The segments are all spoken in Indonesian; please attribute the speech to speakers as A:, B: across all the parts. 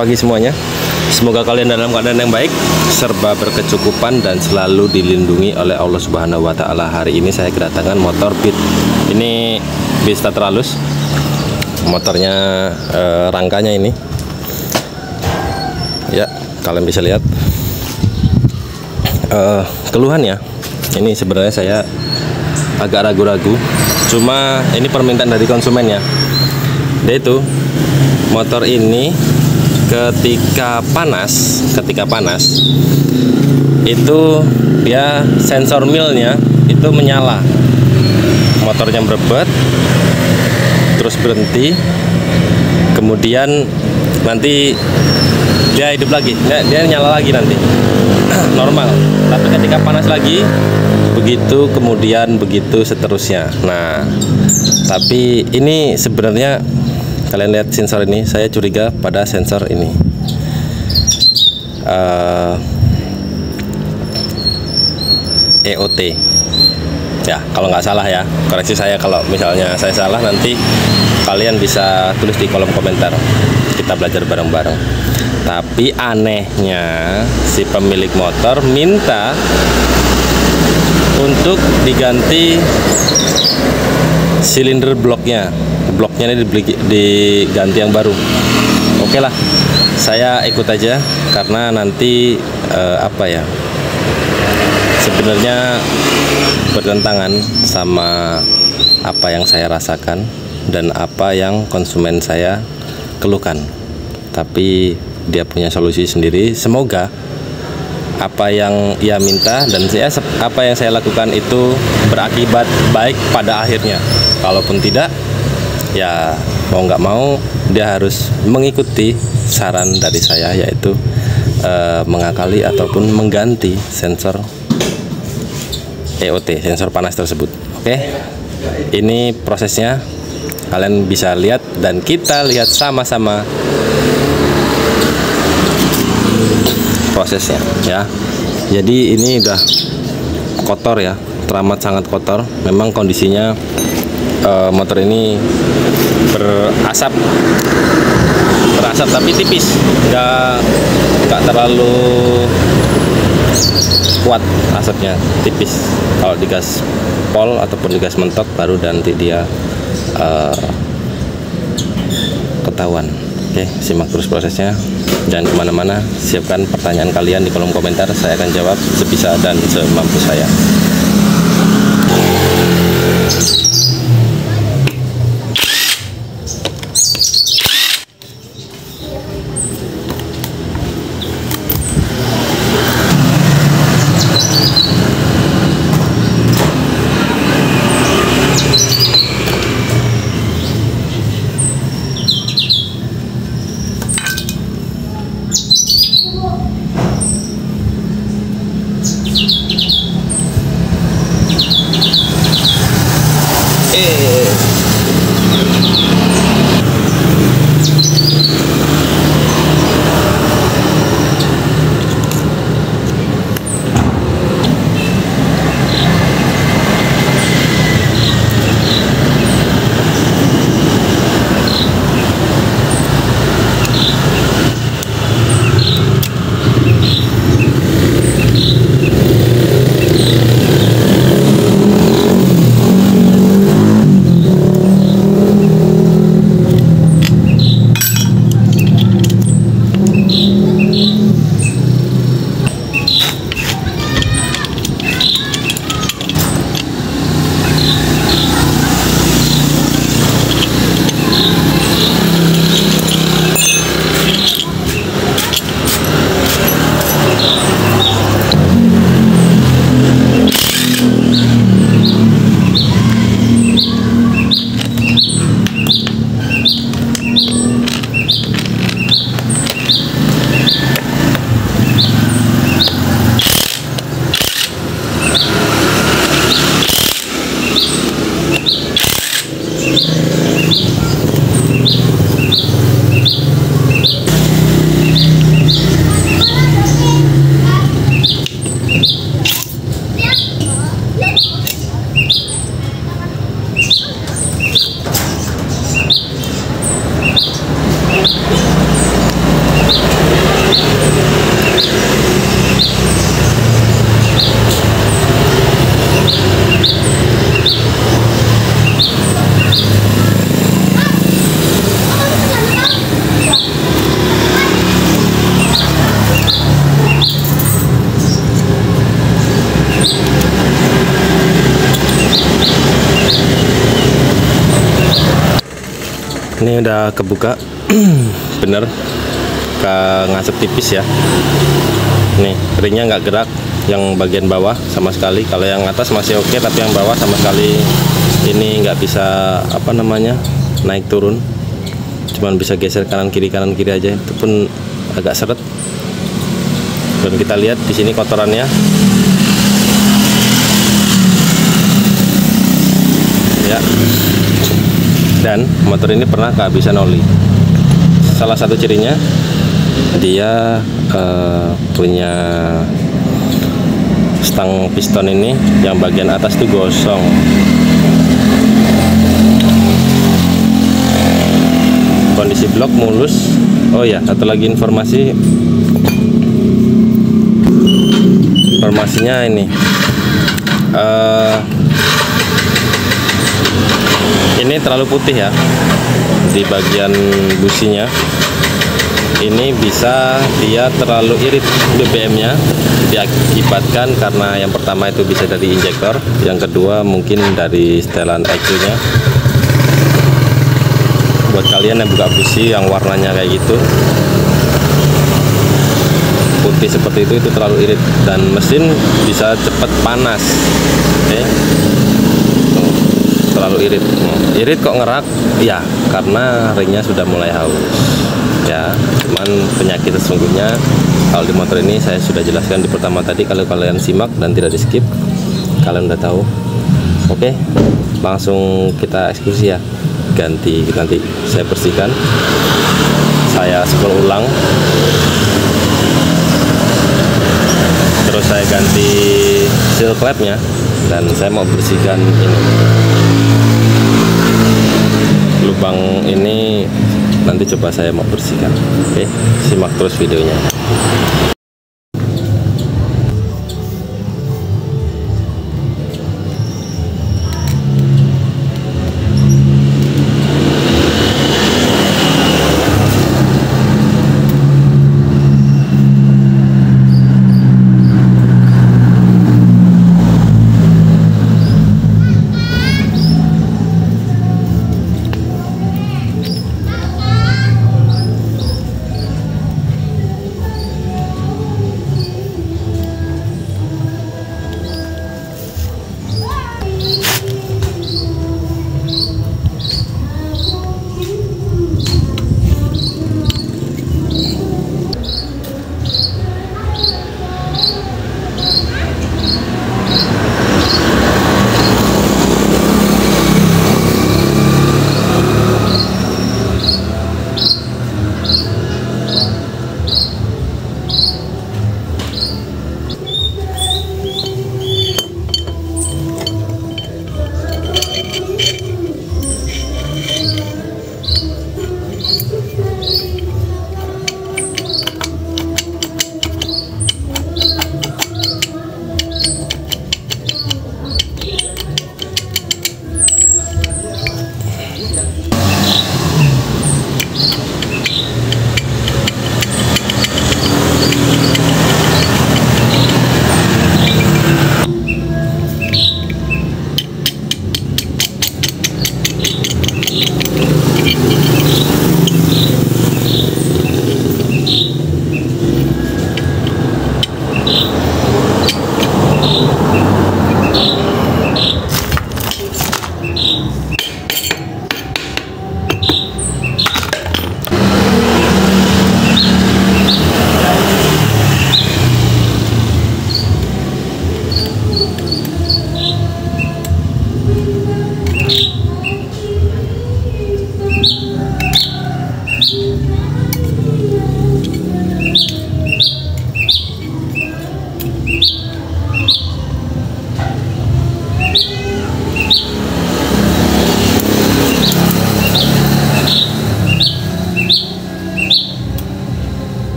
A: pagi semuanya. Semoga kalian dalam keadaan yang baik, serba berkecukupan dan selalu dilindungi oleh Allah Subhanahu wa Ta'ala. Hari ini saya kedatangan motor Beat. Ini Beat Stateralus. Motornya rangkanya ini. Ya, kalian bisa lihat. Keluhannya ini sebenarnya saya agak ragu-ragu. Cuma ini permintaan dari konsumen ya. Dia itu motor ini ketika panas itu dia sensor milnya itu menyala, motornya berebet terus berhenti, kemudian nanti dia hidup lagi, dia nyala lagi nanti normal. Tapi ketika panas lagi begitu, kemudian begitu seterusnya. Nah, tapi ini sebenarnya kalian lihat sensor ini, saya curiga pada sensor ini. EOT ya, kalau nggak salah ya, koreksi saya kalau misalnya saya salah, nanti kalian bisa tulis di kolom komentar, kita belajar bareng-bareng. Tapi anehnya si pemilik motor minta untuk diganti silinder bloknya ini diganti yang baru. Oke lah, saya ikut aja karena nanti sebenarnya bertentangan sama apa yang saya rasakan dan apa yang konsumen saya keluhkan. Tapi dia punya solusi sendiri. Semoga apa yang ia minta dan apa yang saya lakukan itu berakibat baik pada akhirnya. Kalaupun tidak, ya mau nggak mau dia harus mengikuti saran dari saya, yaitu mengakali ataupun mengganti sensor EOT, sensor panas tersebut. Oke, ini prosesnya, kalian bisa lihat dan kita lihat sama-sama prosesnya ya. Jadi ini udah kotor ya, teramat sangat kotor. Memang kondisinya motor ini berasap tapi tipis, nggak terlalu kuat asapnya, tipis. Kalau digas pol ataupun digas mentok baru nanti dia ketahuan. Oke, simak terus prosesnya, jangan kemana-mana. Siapkan pertanyaan kalian di kolom komentar, saya akan jawab sebisa dan semampu saya. Ini udah kebuka. Bener ngasep tipis ya. Nih ringnya nggak gerak, yang bagian bawah sama sekali. Kalau yang atas masih oke, tapi yang bawah sama sekali ini nggak bisa apa namanya naik turun, cuman bisa geser kanan kiri aja. Itu pun agak seret. Dan kita lihat di sini kotorannya. Ya. Dan motor ini pernah kehabisan oli. Salah satu cirinya dia punya stang piston ini yang bagian atas tuh gosong. Kondisi blok mulus. Oh ya, satu lagi informasinya ini. Ini terlalu putih ya di bagian businya. Ini bisa dia terlalu irit BBM-nya, diakibatkan karena yang pertama itu bisa dari injektor, yang kedua mungkin dari setelan ECU-nya. Buat kalian yang buka busi yang warnanya kayak gitu, putih seperti itu terlalu irit dan mesin bisa cepat panas. Oke. Terlalu irit kok ngerak ya, karena ringnya sudah mulai haus ya. Cuman penyakit sesungguhnya kalau di motor ini saya sudah jelaskan di pertama tadi. Kalau kalian simak dan tidak di skip, kalian udah tahu. Oke, langsung kita eksekusi ya. Ganti, nanti saya bersihkan, saya spol ulang, terus saya ganti seal clamp-nya, dan saya mau bersihkan ini lubang ini. Nanti coba saya mau bersihkan. Oke, simak terus videonya.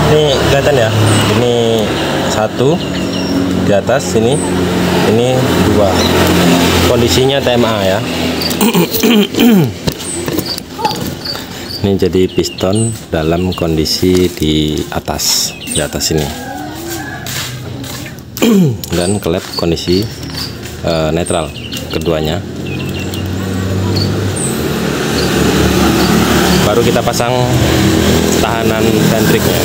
A: Ini kelihatan ya, ini satu di atas, ini dua. Kondisinya TMA ya. Ini jadi piston dalam kondisi di atas ini. Dan klep kondisi netral keduanya. Baru kita pasang tahanan sentriknya.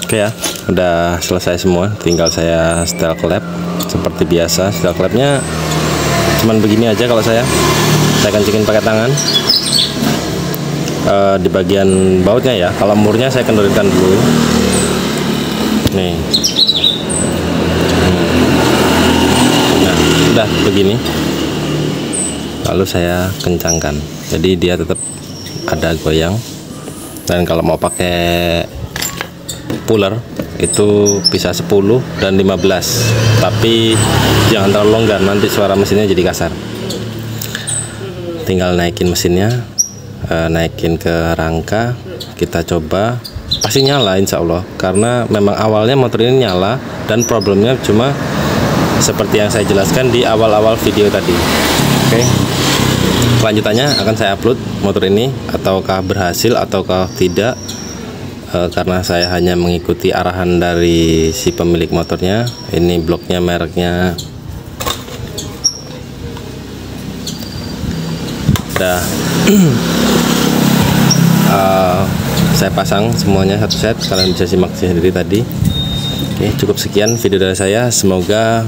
A: Oke ya, udah selesai semua, tinggal saya setel klep seperti biasa. Setel klepnya cuman begini aja, kalau saya kencingin pakai tangan di bagian bautnya ya. Kalau murnya saya kendorkan dulu nih. Nah, udah begini. lalu saya kencangkan, jadi dia tetap ada goyang. Dan kalau mau pakai puller itu bisa 10 dan 15, tapi jangan terlalu longgar, nanti suara mesinnya jadi kasar. Tinggal naikin mesinnya, naikin ke rangka, kita coba, pasti nyala insya Allah, karena memang awalnya motor ini nyala dan problemnya cuma seperti yang saya jelaskan di awal-awal video tadi. Oke, kelanjutannya akan saya upload motor ini, ataukah berhasil ataukah tidak, karena saya hanya mengikuti arahan dari si pemilik motornya. Ini bloknya, mereknya udah saya pasang semuanya satu set, kalian bisa simak sendiri tadi. Oke, cukup sekian video dari saya, semoga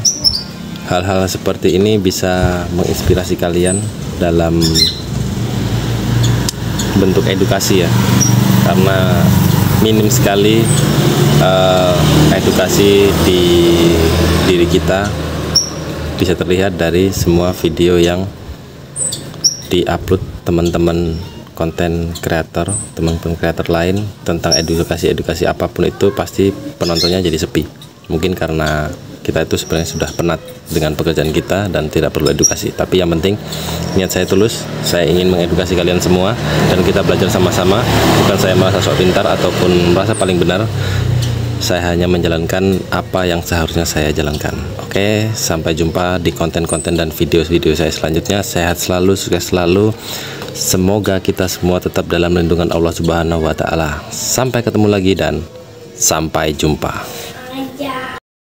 A: hal-hal seperti ini bisa menginspirasi kalian dalam bentuk edukasi ya, karena minim sekali edukasi di diri kita, bisa terlihat dari semua video yang diupload teman-teman konten kreator, teman-teman kreator lain tentang edukasi apapun itu, pasti penontonnya jadi sepi. Mungkin karena kita itu sebenarnya sudah penat dengan pekerjaan kita dan tidak perlu edukasi. Tapi yang penting niat saya tulus, saya ingin mengedukasi kalian semua dan kita belajar sama-sama. Bukan saya merasa sok pintar ataupun merasa paling benar, saya hanya menjalankan apa yang seharusnya saya jalankan. Oke, sampai jumpa di konten-konten dan video-video saya selanjutnya. Sehat selalu, sukses selalu. Semoga kita semua tetap dalam lindungan Allah Subhanahu wa Ta'ala. Sampai ketemu lagi dan sampai jumpa.